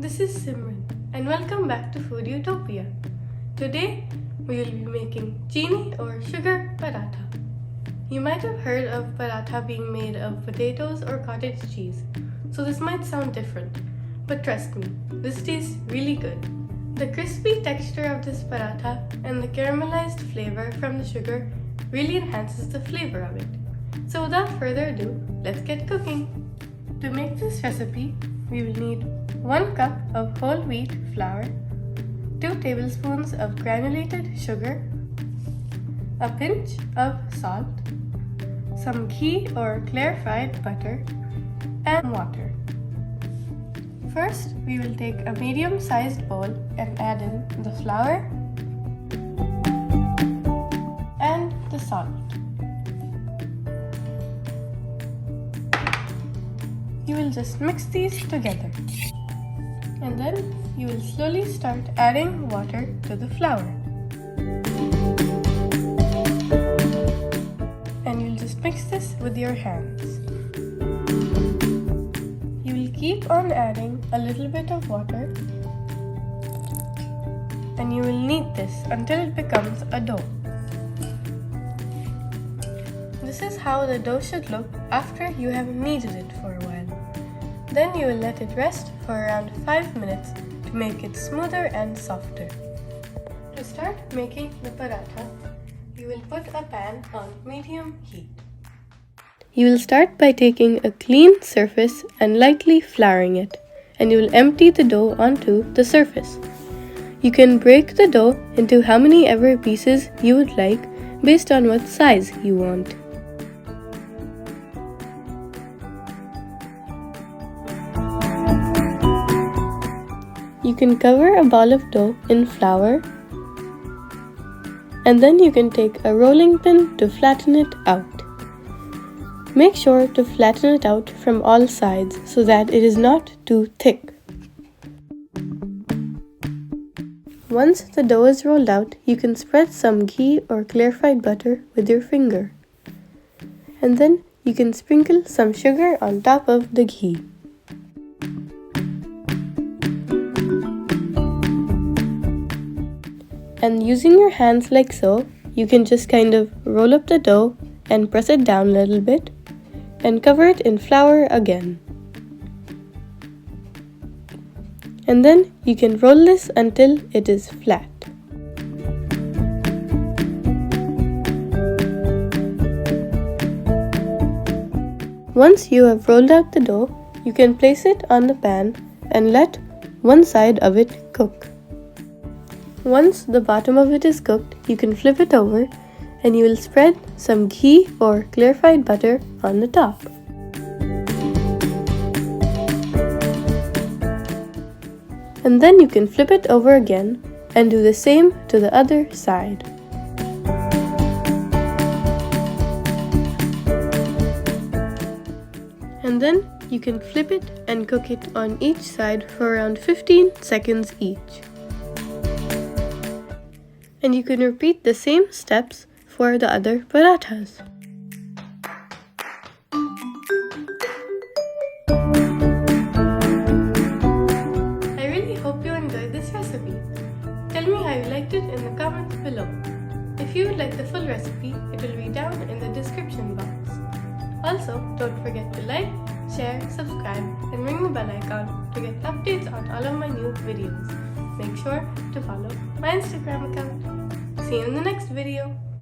this is Simran and welcome back to Food Utopia. Today we will be making Cheeni or sugar paratha. You might have heard of paratha being made of potatoes or cottage cheese, so this might sound different, but trust me, this tastes really good. The crispy texture of this paratha and the caramelized flavor from the sugar really enhances the flavor of it. So without further ado, let's get cooking. To make this recipe, we will need 1 cup of whole wheat flour, 2 tablespoons of granulated sugar, a pinch of salt, some ghee or clarified butter, and water. First, we will take a medium-sized bowl and add in the flour and the salt. You will just mix these together, and then you will slowly start adding water to the flour. And you'll just mix this with your hands. You will keep on adding a little bit of water, and you will knead this until it becomes a dough. This is how the dough should look after you have kneaded it for a while. Then you will let it rest for around 5 minutes to make it smoother and softer. To start making the paratha, you will put a pan on medium heat. You will start by taking a clean surface and lightly flouring it, and you will empty the dough onto the surface. You can break the dough into how many ever pieces you would like based on what size you want. You can cover a ball of dough in flour, and then you can take a rolling pin to flatten it out. Make sure to flatten it out from all sides so that it is not too thick. Once the dough is rolled out, you can spread some ghee or clarified butter with your finger. And then you can sprinkle some sugar on top of the ghee. And using your hands like so, you can just kind of roll up the dough and press it down a little bit and cover it in flour again. And then you can roll this until it is flat. Once you have rolled out the dough, you can place it on the pan and let one side of it cook. Once the bottom of it is cooked, you can flip it over and you will spread some ghee or clarified butter on the top. And then you can flip it over again and do the same to the other side. And then you can flip it and cook it on each side for around 15 seconds each. And you can repeat the same steps for the other parathas. I really hope you enjoyed this recipe. Tell me how you liked it in the comments below. If you would like the full recipe, it will be down in the description box. Also, don't forget to like, share, subscribe, and ring the bell icon to get updates on all of my new videos. Make sure to follow my Instagram account. See you in the next video.